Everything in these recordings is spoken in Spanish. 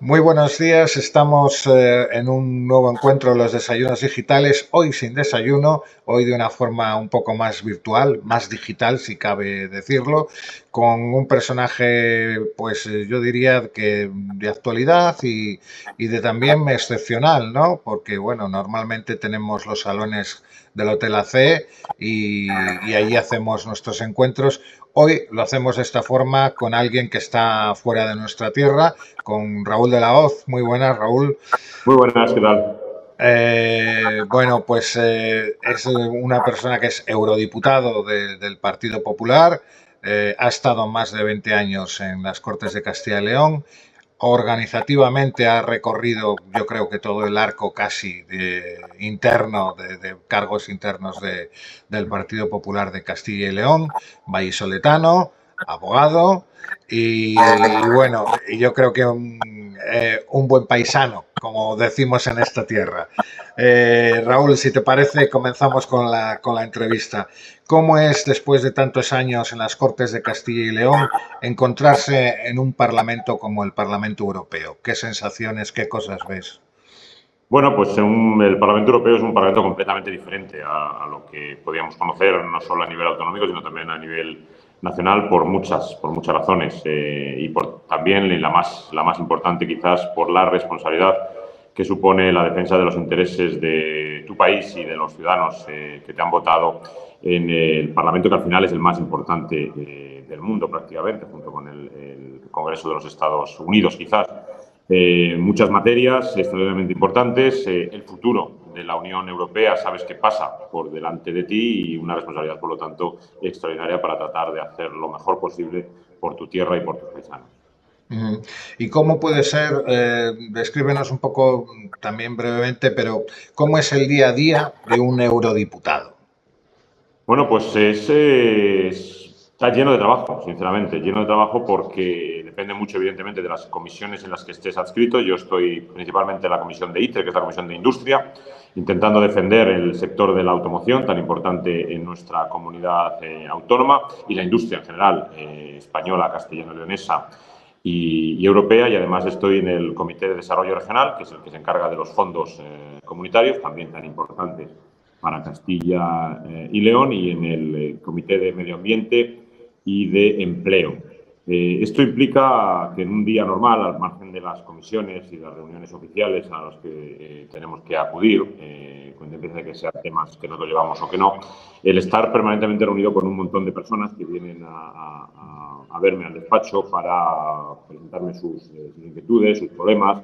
Muy buenos días, estamos en un nuevo encuentro de los desayunos digitales, hoy sin desayuno, hoy de una forma un poco más virtual, más digital si cabe decirlo, con un personaje pues yo diría que de actualidad y de también excepcional, ¿no? Porque bueno, normalmente tenemos los salones del Hotel AC y ahí hacemos nuestros encuentros. Hoy lo hacemos de esta forma con alguien que está fuera de nuestra tierra, con Raúl de la Hoz. Muy buenas, Raúl. Muy buenas, ¿qué tal? Bueno, pues es una persona que es eurodiputado del Partido Popular, ha estado más de 20 años en las Cortes de Castilla y León, organizativamente ha recorrido, yo creo que todo el arco casi interno, de cargos internos del Partido Popular de Castilla y León, vallisoletano, abogado y bueno, yo creo que un buen paisano, como decimos en esta tierra. Raúl, si te parece, comenzamos con la entrevista. ¿Cómo es, después de tantos años en las Cortes de Castilla y León, encontrarse en un parlamento como el Parlamento Europeo? ¿Qué sensaciones, qué cosas ves? Bueno, pues el Parlamento Europeo es un parlamento completamente diferente a lo que podíamos conocer, no solo a nivel autonómico, sino también a nivel nacional, por muchas razones. Y también, y la más importante quizás, por la responsabilidad que supone la defensa de los intereses de tu país y de los ciudadanos que te han votado en el Parlamento, que al final es el más importante del mundo prácticamente, junto con el Congreso de los Estados Unidos quizás. Muchas materias extraordinariamente importantes. El futuro de la Unión Europea sabes que pasa por delante de ti y una responsabilidad, por lo tanto, extraordinaria para tratar de hacer lo mejor posible por tu tierra y por tus paisanos. ¿Y cómo puede ser, descríbenos un poco también brevemente, pero cómo es el día a día de un eurodiputado? Bueno, pues está lleno de trabajo, sinceramente, lleno de trabajo porque depende mucho, evidentemente, de las comisiones en las que estés adscrito. Yo estoy principalmente en la comisión de ITRE, que es la comisión de Industria, intentando defender el sector de la automoción, tan importante en nuestra comunidad autónoma, y la industria en general, española, castellano-leonesa y europea. Y además estoy en el Comité de Desarrollo Regional, que es el que se encarga de los fondos comunitarios, también tan importantes para Castilla y León, y en el Comité de Medio Ambiente y de Empleo. Esto implica que en un día normal, al margen de las comisiones y las reuniones oficiales a las que tenemos que acudir, con independencia de que sean temas que nosotros llevamos o que no, el estar permanentemente reunido con un montón de personas que vienen a verme al despacho para presentarme sus inquietudes, sus problemas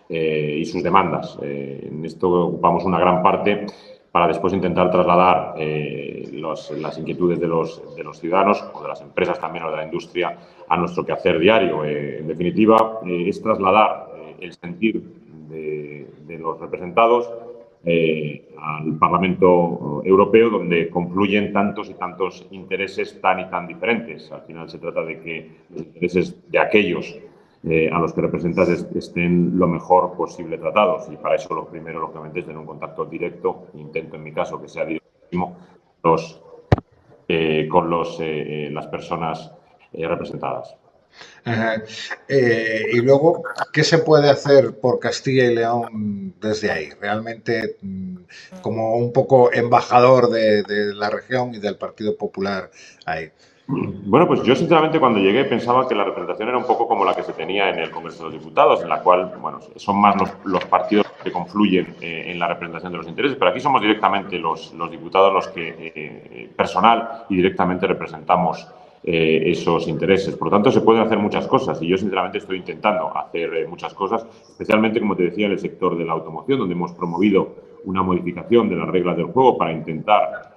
y sus demandas. En esto ocupamos una gran parte para después intentar trasladar las inquietudes de los ciudadanos o de las empresas también o de la industria a nuestro quehacer diario. En definitiva, es trasladar el sentir de los representados al Parlamento Europeo, donde confluyen tantos y tantos intereses tan y tan diferentes. Al final se trata de que los intereses de aquellos a los que representas estén lo mejor posible tratados, y para eso lo primero, lógicamente, es tener un contacto directo, intento en mi caso que sea directísimo, las personas representadas. Ajá. Y luego, ¿qué se puede hacer por Castilla y León desde ahí? Realmente, como un poco embajador de la región y del Partido Popular ahí. Bueno, pues yo sinceramente cuando llegué pensaba que la representación era un poco como la que se tenía en el Congreso de los Diputados, en la cual, bueno, son más los partidos que confluyen en la representación de los intereses, pero aquí somos directamente los diputados los que personal y directamente representamos esos intereses. Por lo tanto, se pueden hacer muchas cosas y yo sinceramente estoy intentando hacer muchas cosas, especialmente, como te decía, en el sector de la automoción, donde hemos promovido una modificación de las reglas del juego para intentar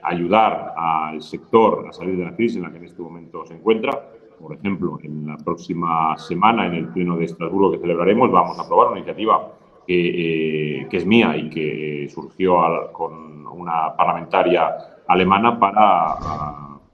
ayudar al sector a salir de la crisis en la que en este momento se encuentra. Por ejemplo, en la próxima semana, en el Pleno de Estrasburgo que celebraremos, vamos a aprobar una iniciativa que es mía y que surgió con una parlamentaria alemana para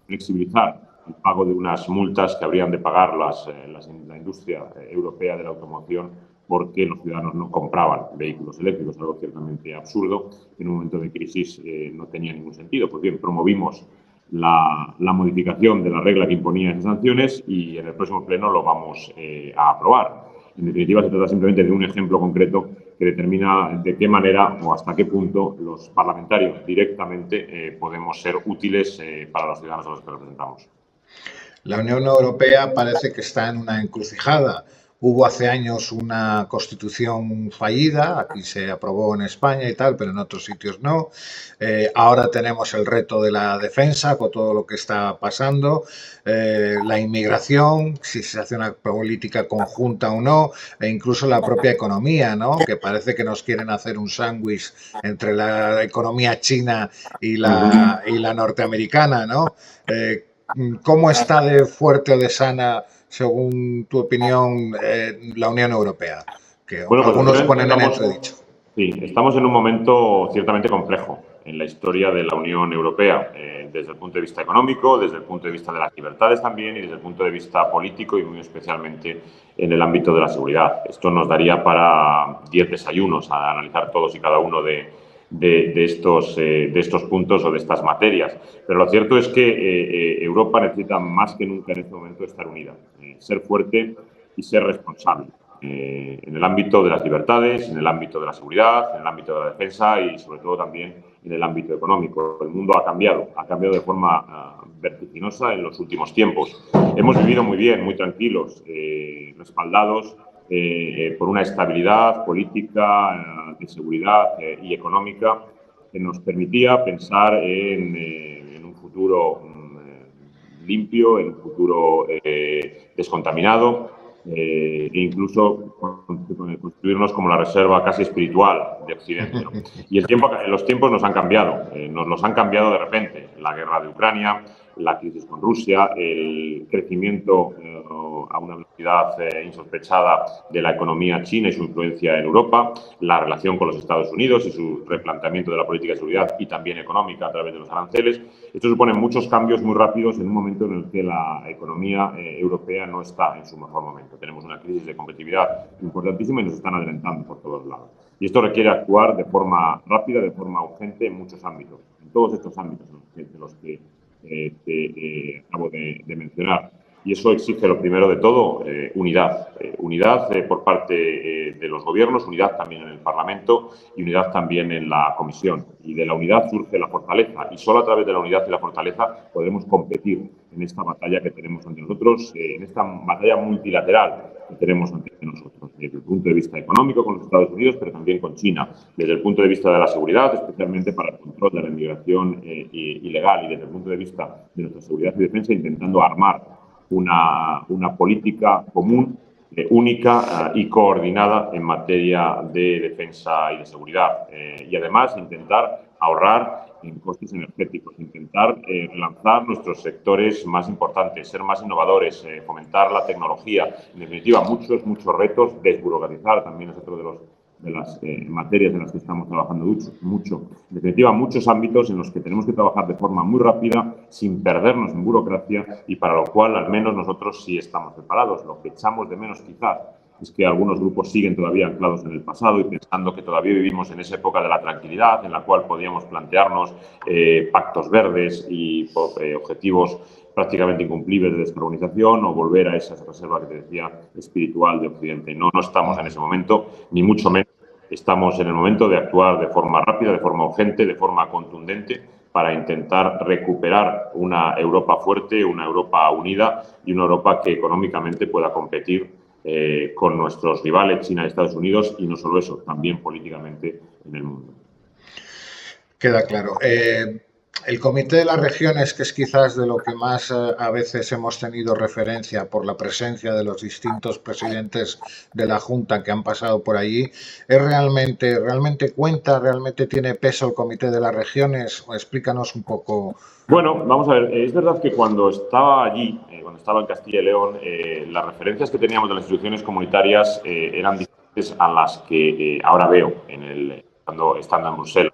flexibilizar el pago de unas multas que habrían de pagar la industria europea de la automoción porque los ciudadanos no compraban vehículos eléctricos, algo ciertamente absurdo, que en un momento de crisis no tenía ningún sentido. Pues bien, promovimos la modificación de la regla que imponía esas sanciones y en el próximo pleno lo vamos a aprobar. En definitiva, se trata simplemente de un ejemplo concreto que determina de qué manera o hasta qué punto los parlamentarios directamente podemos ser útiles para los ciudadanos a los que representamos. La Unión Europea parece que está en una encrucijada. Hubo hace años una constitución fallida, aquí se aprobó en España y tal, pero en otros sitios no. Ahora tenemos el reto de la defensa con todo lo que está pasando, la inmigración, si se hace una política conjunta o no, e incluso la propia economía, ¿no? Que parece que nos quieren hacer un sándwich entre la economía china y la norteamericana, ¿no? ¿Cómo está de fuerte o de sana, según tu opinión, la Unión Europea? Que Bueno, pues algunos efectivamente ponen en entredicho. estamos en un momento ciertamente complejo en la historia de la Unión Europea, desde el punto de vista económico, desde el punto de vista de las libertades también y desde el punto de vista político y muy especialmente en el ámbito de la seguridad. Esto nos daría para 10 desayunos a analizar todos y cada uno de estos puntos o de estas materias. Pero lo cierto es que Europa necesita más que nunca en este momento estar unida, ser fuerte y ser responsable. En el ámbito de las libertades, en el ámbito de la seguridad, en el ámbito de la defensa y sobre todo también en el ámbito económico. El mundo ha cambiado de forma vertiginosa en los últimos tiempos. Hemos vivido muy bien, muy tranquilos, respaldados por una estabilidad política, de seguridad y económica que nos permitía pensar en un futuro limpio, en un futuro descontaminado e incluso constituirnos como la reserva casi espiritual de Occidente, ¿no? Y los tiempos nos han cambiado, nos los han cambiado de repente. La guerra de Ucrania, la crisis con Rusia, el crecimiento a una velocidad insospechada de la economía china y su influencia en Europa, la relación con los Estados Unidos y su replanteamiento de la política de seguridad y también económica a través de los aranceles. Esto supone muchos cambios muy rápidos en un momento en el que la economía europea no está en su mejor momento. Tenemos una crisis de competitividad importantísima y nos están adelantando por todos lados. Y esto requiere actuar de forma rápida, de forma urgente en muchos ámbitos, en todos estos ámbitos de los que acabo de mencionar. Y eso exige, lo primero de todo, unidad. Unidad por parte de los gobiernos, unidad también en el Parlamento y unidad también en la Comisión. Y de la unidad surge la fortaleza. Y solo a través de la unidad y la fortaleza podremos competir en esta batalla que tenemos ante nosotros, en esta batalla multilateral que tenemos ante nosotros, desde el punto de vista económico con los Estados Unidos, pero también con China, desde el punto de vista de la seguridad, especialmente para el control de la inmigración ilegal y desde el punto de vista de nuestra seguridad y defensa, intentando armar una política común, única y coordinada en materia de defensa y de seguridad. Y además intentar ahorrar en costes energéticos, intentar relanzar nuestros sectores más importantes, ser más innovadores, fomentar la tecnología. En definitiva, muchos retos, desburocratizar también es otro de las materias en las que estamos trabajando mucho. En definitiva, muchos ámbitos en los que tenemos que trabajar de forma muy rápida, sin perdernos en burocracia y para lo cual al menos nosotros sí estamos preparados. Lo que echamos de menos quizás es que algunos grupos siguen todavía anclados en el pasado y pensando que todavía vivimos en esa época de la tranquilidad en la cual podíamos plantearnos pactos verdes y objetivos prácticamente incumplibles de descarbonización o volver a esa reserva que te decía espiritual de Occidente. No estamos en ese momento, ni mucho menos. Estamos en el momento de actuar de forma rápida, de forma urgente, de forma contundente para intentar recuperar una Europa fuerte, una Europa unida y una Europa que económicamente pueda competir con nuestros rivales China y Estados Unidos y no solo eso, también políticamente en el mundo. Queda claro. El Comité de las Regiones, que es quizás de lo que más a veces hemos tenido referencia por la presencia de los distintos presidentes de la Junta que han pasado por allí, ¿es realmente cuenta, realmente tiene peso el Comité de las Regiones? Explícanos un poco. Bueno, vamos a ver, es verdad que cuando estaba allí, cuando estaba en Castilla y León, las referencias que teníamos de las instituciones comunitarias eran diferentes a las que ahora veo estando en Bruselas.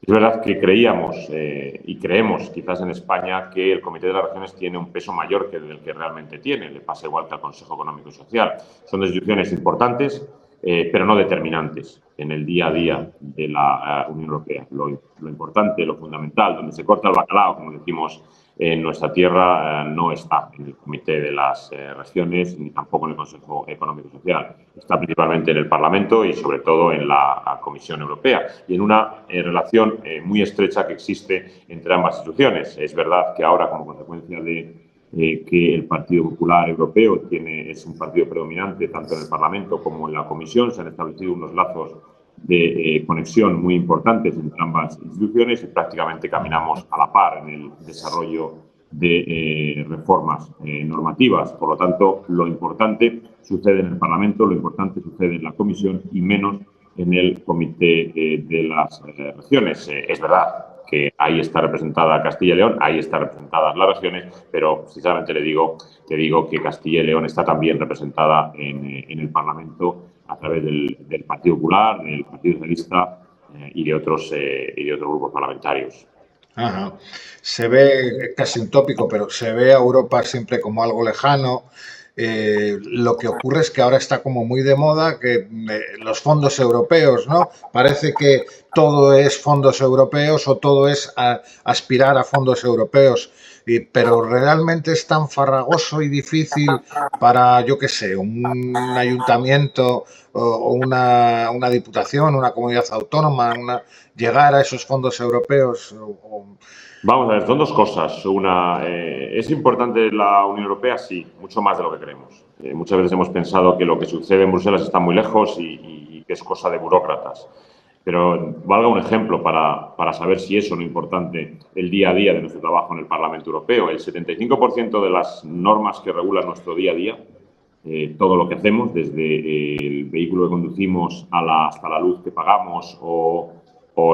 Es verdad que creíamos y creemos quizás en España que el Comité de las Regiones tiene un peso mayor que el que realmente tiene. Le pasa igual que al Consejo Económico y Social. Son instituciones importantes, pero no determinantes en el día a día de la Unión Europea. Lo importante, lo fundamental, donde se corta el bacalao, como decimos en nuestra tierra no está en el Comité de las Regiones ni tampoco en el Consejo Económico y Social. Está principalmente en el Parlamento y sobre todo en la Comisión Europea y en una relación muy estrecha que existe entre ambas instituciones. Es verdad que ahora, como consecuencia de que el Partido Popular Europeo es un partido predominante tanto en el Parlamento como en la Comisión, se han establecido unos lazos de conexión muy importantes entre ambas instituciones y prácticamente caminamos a la par en el desarrollo de reformas normativas. Por lo tanto, lo importante sucede en el Parlamento, lo importante sucede en la Comisión y menos en el Comité de las Regiones. Es verdad que ahí está representada Castilla y León, ahí están representadas las regiones, pero sinceramente te digo que Castilla y León está también representada en el Parlamento a través del Partido Popular, del Partido Socialista y de otros grupos parlamentarios. Ajá. Se ve casi un tópico, pero se ve a Europa siempre como algo lejano. Lo que ocurre es que ahora está como muy de moda que los fondos europeos, ¿no? Parece que todo es fondos europeos o todo es aspirar a fondos europeos, pero realmente es tan farragoso y difícil para, yo qué sé, un ayuntamiento o una diputación, una comunidad autónoma, llegar a esos fondos europeos. Vamos a ver, son dos cosas. Una, ¿es importante la Unión Europea? Sí, mucho más de lo que creemos. Muchas veces hemos pensado que lo que sucede en Bruselas está muy lejos y que es cosa de burócratas. Pero valga un ejemplo para saber si eso es lo importante el día a día de nuestro trabajo en el Parlamento Europeo. El 75% de las normas que regulan nuestro día a día, todo lo que hacemos, desde el vehículo que conducimos hasta la luz que pagamos o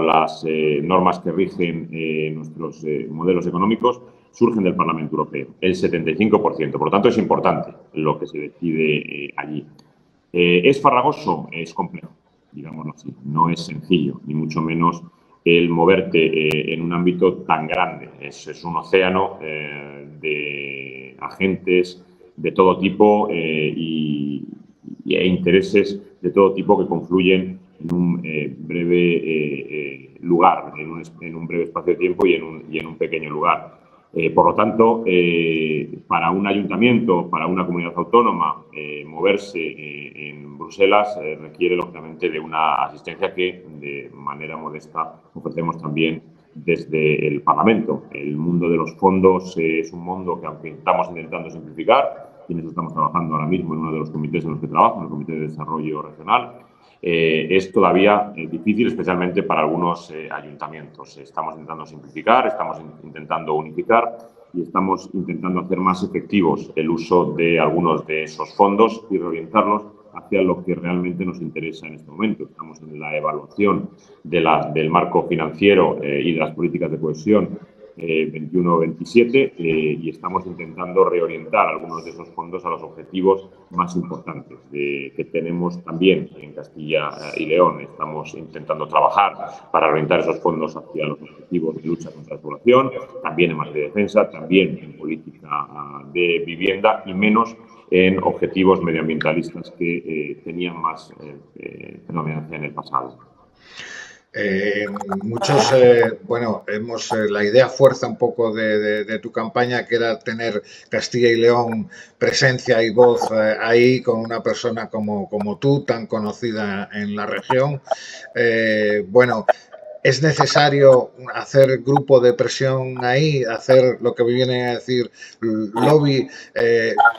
las normas que rigen nuestros modelos económicos, surgen del Parlamento Europeo, el 75%. Por lo tanto, es importante lo que se decide allí. ¿Es farragoso? Es complejo, digámoslo así. No es sencillo, ni mucho menos el moverte en un ámbito tan grande. Es un océano de agentes de todo tipo e intereses de todo tipo que confluyen en un breve lugar, en un breve espacio de tiempo y en un pequeño lugar. Por lo tanto, para un ayuntamiento, para una comunidad autónoma, moverse en Bruselas requiere, lógicamente, de una asistencia que, de manera modesta, ofrecemos también desde el Parlamento. El mundo de los fondos es un mundo que, aunque estamos intentando simplificar, y en eso estamos trabajando ahora mismo en uno de los comités en los que trabajo, en el Comité de Desarrollo Regional, es todavía difícil, especialmente para algunos ayuntamientos. Estamos intentando simplificar, estamos intentando unificar y estamos intentando hacer más efectivos el uso de algunos de esos fondos y reorientarlos hacia lo que realmente nos interesa en este momento. Estamos en la evaluación del marco financiero y de las políticas de cohesión 21-27 y estamos intentando reorientar algunos de esos fondos a los objetivos más importantes que tenemos también en Castilla y León. Estamos intentando trabajar para orientar esos fondos hacia los objetivos de lucha contra la población, también en materia de defensa, también en política de vivienda y menos en objetivos medioambientalistas que tenían más predominancia en el pasado. Muchos, bueno, la idea fuerza un poco de tu campaña, que era tener Castilla y León presencia y voz ahí con una persona como tú, tan conocida en la región. Bueno, es necesario hacer grupo de presión ahí, hacer lo que viene a decir lobby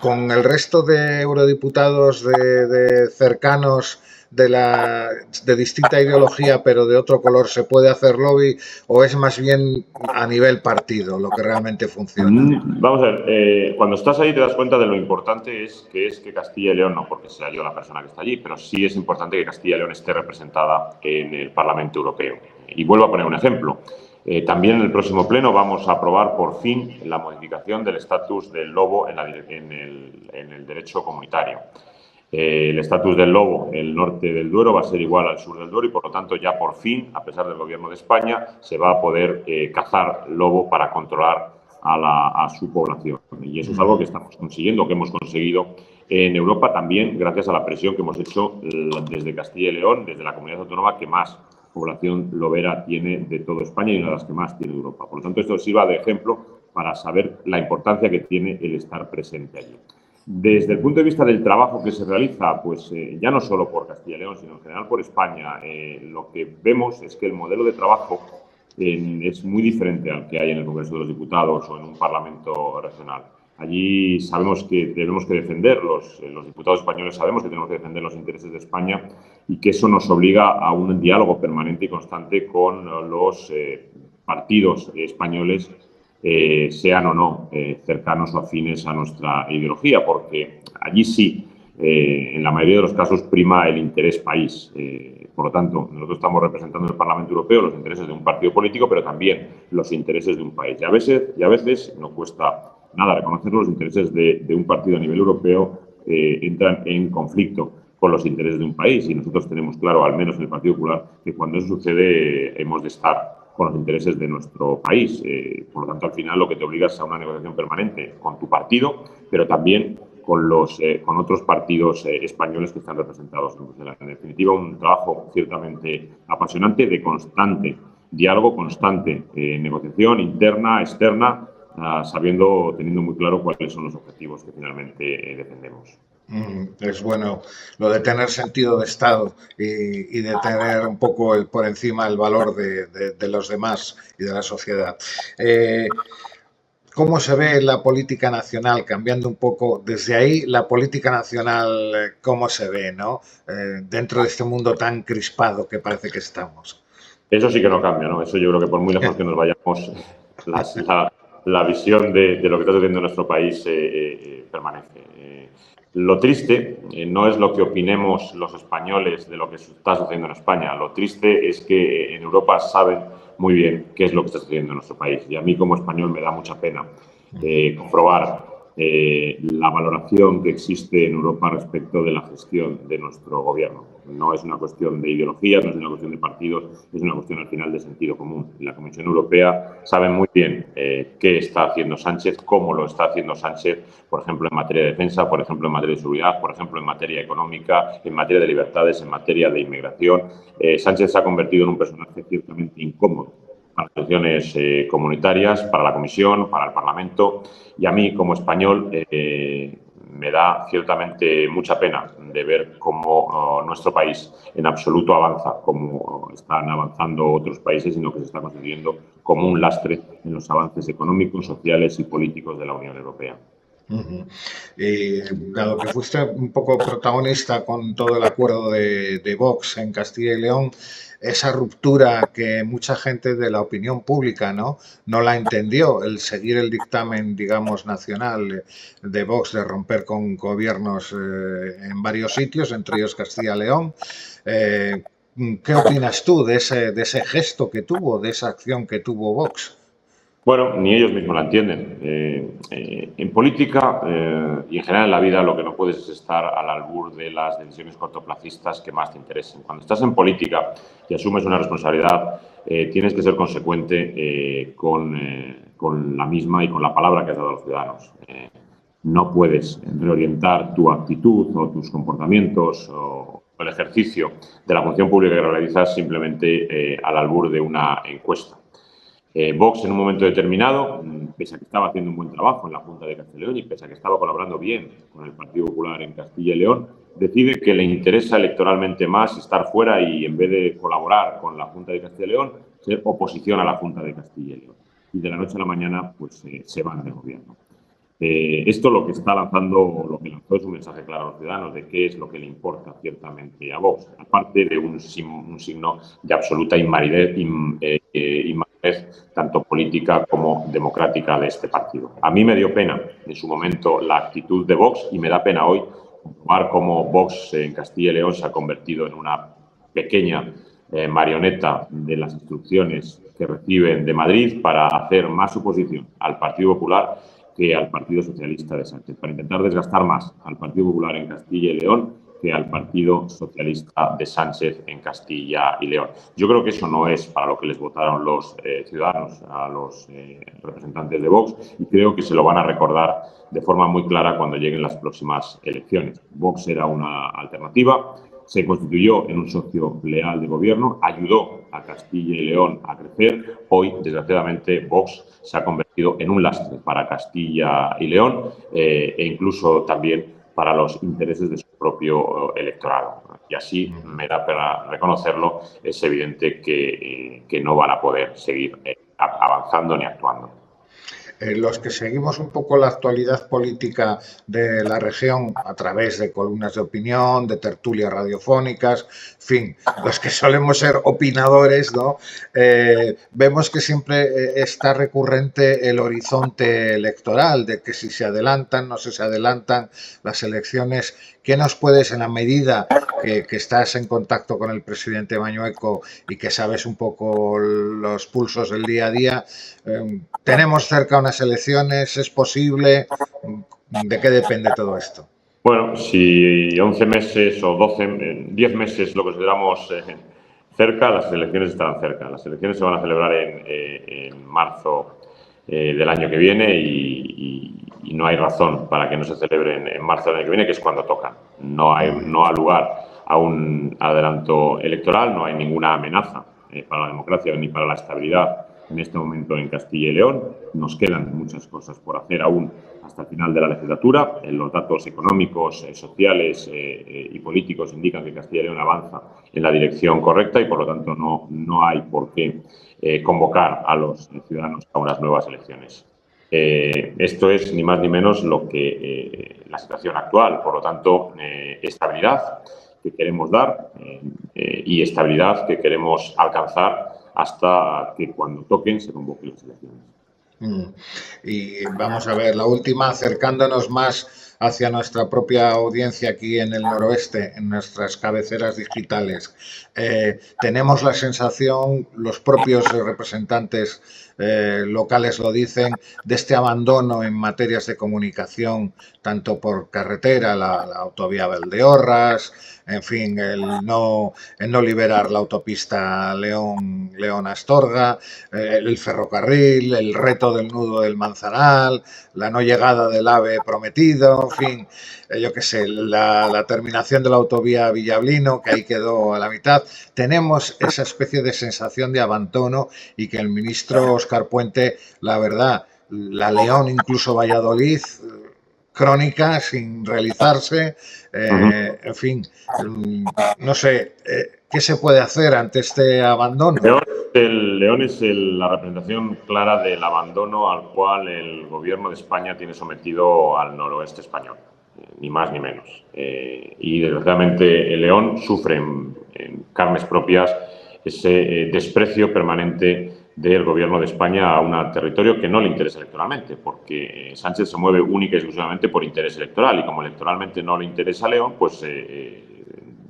con el resto de eurodiputados de cercanos de distinta ideología pero de otro color. ¿Se puede hacer lobby o es más bien a nivel partido lo que realmente funciona? Vamos a ver, cuando estás ahí te das cuenta de lo importante que Castilla y León, no porque sea yo la persona que está allí, pero sí es importante que Castilla y León esté representada en el Parlamento Europeo. Y vuelvo a poner un ejemplo. También en el próximo pleno vamos a aprobar por fin la modificación del estatus del lobo en el derecho comunitario. El estatus del lobo, el norte del Duero, va a ser igual al sur del Duero y, por lo tanto, ya por fin, a pesar del Gobierno de España, se va a poder cazar lobo para controlar a su población. Y eso es algo que estamos consiguiendo, que hemos conseguido en Europa también gracias a la presión que hemos hecho desde Castilla y León, desde la comunidad autónoma que más población lobera tiene de toda España y una de las que más tiene Europa. Por lo tanto, esto sirva de ejemplo para saber la importancia que tiene el estar presente allí. Desde el punto de vista del trabajo que se realiza, pues ya no solo por Castilla y León, sino en general por España, lo que vemos es que el modelo de trabajo es muy diferente al que hay en el Congreso de los Diputados o en un Parlamento regional. Allí sabemos que tenemos que defender, los diputados españoles sabemos que tenemos que defender los intereses de España y que eso nos obliga a un diálogo permanente y constante con los partidos españoles, sean o no cercanos o afines a nuestra ideología, porque allí sí, en la mayoría de los casos, prima el interés país. Por lo tanto, nosotros estamos representando en el Parlamento Europeo los intereses de un partido político, pero también los intereses de un país. Y a veces no cuesta nada reconocer los intereses de un partido a nivel europeo entran en conflicto con los intereses de un país. Y nosotros tenemos claro, al menos en el Partido Popular, que cuando eso sucede hemos de estar con los intereses de nuestro país. Por lo tanto, al final lo que te obliga es a una negociación permanente con tu partido, pero también con otros partidos españoles que están representados en Bruselas. En definitiva, un trabajo ciertamente apasionante, de constante diálogo, constante negociación interna, externa, teniendo muy claro cuáles son los objetivos que finalmente defendemos. Es bueno lo de tener sentido de Estado y de tener un poco por encima el valor de los demás y de la sociedad. ¿Cómo se ve la política nacional? Cambiando un poco desde ahí, la política nacional, ¿cómo se ve, no? Dentro de este mundo tan crispado que parece que estamos. Eso sí que no cambia, ¿no? Eso yo creo que por muy lejos que nos vayamos, la visión de lo que está sucediendo en nuestro país permanece. Lo triste no es lo que opinemos los españoles de lo que está sucediendo en España. Lo triste es que en Europa saben muy bien qué es lo que está sucediendo en nuestro país. Y a mí como español me da mucha pena comprobar la valoración que existe en Europa respecto de la gestión de nuestro gobierno. No es una cuestión de ideologías, no es una cuestión de partidos, es una cuestión al final de sentido común. La Comisión Europea sabe muy bien qué está haciendo Sánchez, cómo lo está haciendo Sánchez, por ejemplo, en materia de defensa, por ejemplo, en materia de seguridad, por ejemplo, en materia económica, en materia de libertades, en materia de inmigración. Sánchez se ha convertido en un personaje ciertamente incómodo para las elecciones comunitarias, para la Comisión, para el Parlamento. Y a mí, como español, me da ciertamente mucha pena de ver cómo nuestro país en absoluto avanza, como están avanzando otros países, sino que se está constituyendo como un lastre en los avances económicos, sociales y políticos de la Unión Europea. Dado que fuiste un poco protagonista con todo el acuerdo de Vox en Castilla y León, esa ruptura que mucha gente de la opinión pública no la entendió, el seguir el dictamen, digamos, nacional de Vox de romper con gobiernos en varios sitios, entre ellos Castilla y León. ¿Qué opinas tú de ese gesto que tuvo, de esa acción que tuvo Vox? Bueno, ni ellos mismos la entienden. En política y en general en la vida lo que no puedes es estar al albur de las decisiones cortoplacistas que más te interesen. Cuando estás en política y asumes una responsabilidad, tienes que ser consecuente con la misma y con la palabra que has dado a los ciudadanos. No puedes reorientar tu actitud o tus comportamientos o el ejercicio de la función pública que realizas simplemente al albur de una encuesta. Vox, en un momento determinado, pese a que estaba haciendo un buen trabajo en la Junta de Castilla y León y pese a que estaba colaborando bien con el Partido Popular en Castilla y León, decide que le interesa electoralmente más estar fuera y, en vez de colaborar con la Junta de Castilla y León, ser oposición a la Junta de Castilla y León. Y de la noche a la mañana, pues se van del gobierno. Esto lo que está lanzando, lo que lanzó es un mensaje claro a los ciudadanos de qué es lo que le importa ciertamente a Vox, aparte de un signo de absoluta inmadurez tanto política como democrática de este partido. A mí me dio pena en su momento la actitud de Vox y me da pena hoy comprobar cómo Vox en Castilla y León se ha convertido en una pequeña marioneta de las instrucciones que reciben de Madrid para hacer más oposición al Partido Popular que al Partido Socialista de Sánchez, para intentar desgastar más al Partido Popular en Castilla y León que al Partido Socialista de Sánchez en Castilla y León. Yo creo que eso no es para lo que les votaron los ciudadanos a los representantes de Vox y creo que se lo van a recordar de forma muy clara cuando lleguen las próximas elecciones. Vox era una alternativa se constituyó en un socio leal de gobierno, ayudó a Castilla y León a crecer. Hoy, desgraciadamente, Vox se ha convertido en un lastre para Castilla y León e incluso también para los intereses de su propio electorado. Y así, me da pena reconocerlo, es evidente que no van a poder seguir avanzando ni actuando. Los que seguimos un poco la actualidad política de la región a través de columnas de opinión, de tertulias radiofónicas, en fin, los que solemos ser opinadores, ¿no? Vemos que siempre está recurrente el horizonte electoral, de que si se adelantan, no se adelantan las elecciones. ¿Qué nos puedes, en la medida que estás en contacto con el presidente Mañueco y que sabes un poco los pulsos del día a día, tenemos cerca unas elecciones, es posible? ¿De qué depende todo esto? Bueno, si 11 meses o 12, 10 meses lo consideramos cerca, las elecciones estarán cerca. Las elecciones se van a celebrar en marzo del año que viene y no hay razón para que no se celebren en marzo del año que viene, que es cuando tocan. No ha lugar a un adelanto electoral, no hay ninguna amenaza para la democracia ni para la estabilidad en este momento en Castilla y León. Nos quedan muchas cosas por hacer aún hasta el final de la legislatura. Los datos económicos, sociales y políticos indican que Castilla y León avanza en la dirección correcta y, por lo tanto, no hay por qué convocar a los ciudadanos a unas nuevas elecciones. Esto es ni más ni menos lo que la situación actual. Por lo tanto, estabilidad que queremos dar y estabilidad que queremos alcanzar hasta que cuando toquen se convoquen las elecciones. Y vamos a ver, la última, acercándonos más hacia nuestra propia audiencia aquí en el noroeste, en nuestras cabeceras digitales. Tenemos la sensación, los propios representantes locales lo dicen, de este abandono en materias de comunicación, tanto por carretera, la autovía Valdeorras, en fin, el no liberar la autopista León-Astorga, el ferrocarril, el reto del nudo del Manzanal, la no llegada del AVE prometido, en fin, yo qué sé, la terminación de la autovía Villablino, que ahí quedó a la mitad. Tenemos esa especie de sensación de abandono y que el ministro Óscar Puente, la verdad, la León, incluso Valladolid, crónica sin realizarse, en fin, no sé, ¿qué se puede hacer ante este abandono? León es la representación clara del abandono al cual el gobierno de España tiene sometido al noroeste español, ni más ni menos. Y desgraciadamente el León sufre en carnes propias ese desprecio permanente del gobierno de España a un territorio que no le interesa electoralmente, porque Sánchez se mueve única y exclusivamente por interés electoral y como electoralmente no le interesa a León, pues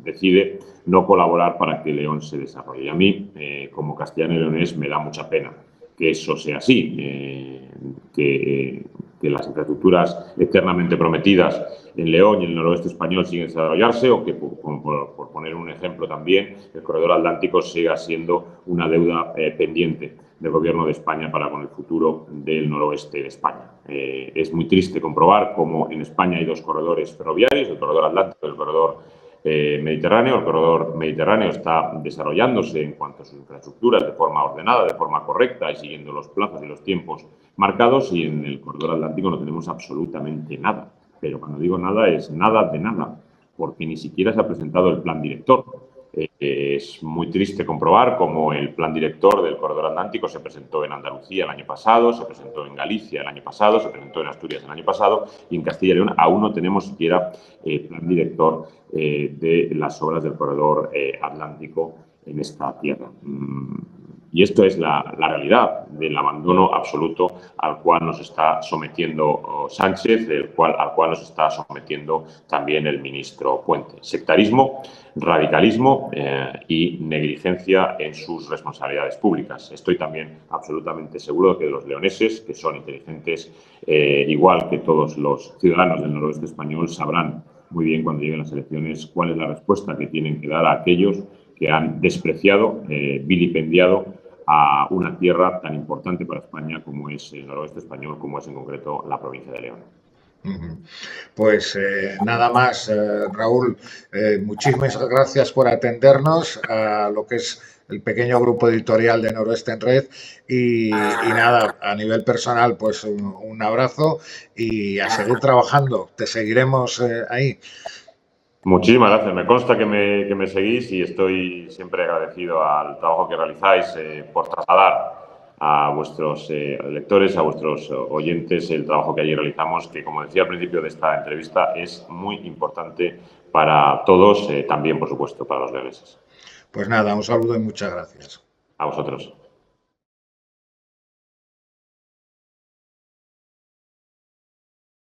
decide no colaborar para que León se desarrolle. Y a mí, como castellano y leonés, me da mucha pena que eso sea así, que las infraestructuras eternamente prometidas en León y en el noroeste español siguen desarrollarse o que, por poner un ejemplo también, el corredor atlántico siga siendo una deuda pendiente del gobierno de España para con el futuro del noroeste de España. Es muy triste comprobar cómo en España hay dos corredores ferroviarios, el corredor atlántico y el corredor Mediterráneo. El corredor mediterráneo está desarrollándose en cuanto a sus infraestructuras de forma ordenada, de forma correcta y siguiendo los plazos y los tiempos marcados, y en el corredor atlántico no tenemos absolutamente nada. Pero cuando digo nada es nada de nada, porque ni siquiera se ha presentado el plan director. Es muy triste comprobar cómo el plan director del corredor atlántico se presentó en Andalucía el año pasado, se presentó en Galicia el año pasado, se presentó en Asturias el año pasado y en Castilla y León aún no tenemos siquiera plan director de las obras del corredor atlántico en esta tierra. Y esto es la realidad del abandono absoluto al cual nos está sometiendo Sánchez, al cual nos está sometiendo también el ministro Puente. Sectarismo, radicalismo y negligencia en sus responsabilidades públicas. Estoy también absolutamente seguro de que los leoneses, que son inteligentes, igual que todos los ciudadanos del noroeste español, sabrán muy bien cuando lleguen las elecciones cuál es la respuesta que tienen que dar a aquellos que han despreciado, vilipendiado a una tierra tan importante para España como es el noroeste español, como es en concreto la provincia de León. Ujú. Pues nada más, Raúl, muchísimas gracias por atendernos a lo que es el pequeño grupo editorial de Noroeste en Red y nada, a nivel personal, pues un abrazo y a seguir trabajando. Te seguiremos ahí. Muchísimas gracias. Me consta que me seguís y estoy siempre agradecido al trabajo que realizáis por trasladar a vuestros lectores, a vuestros oyentes, el trabajo que allí realizamos, que, como decía al principio de esta entrevista, es muy importante para todos, también, por supuesto, para los leoneses. Pues nada, un saludo y muchas gracias. A vosotros.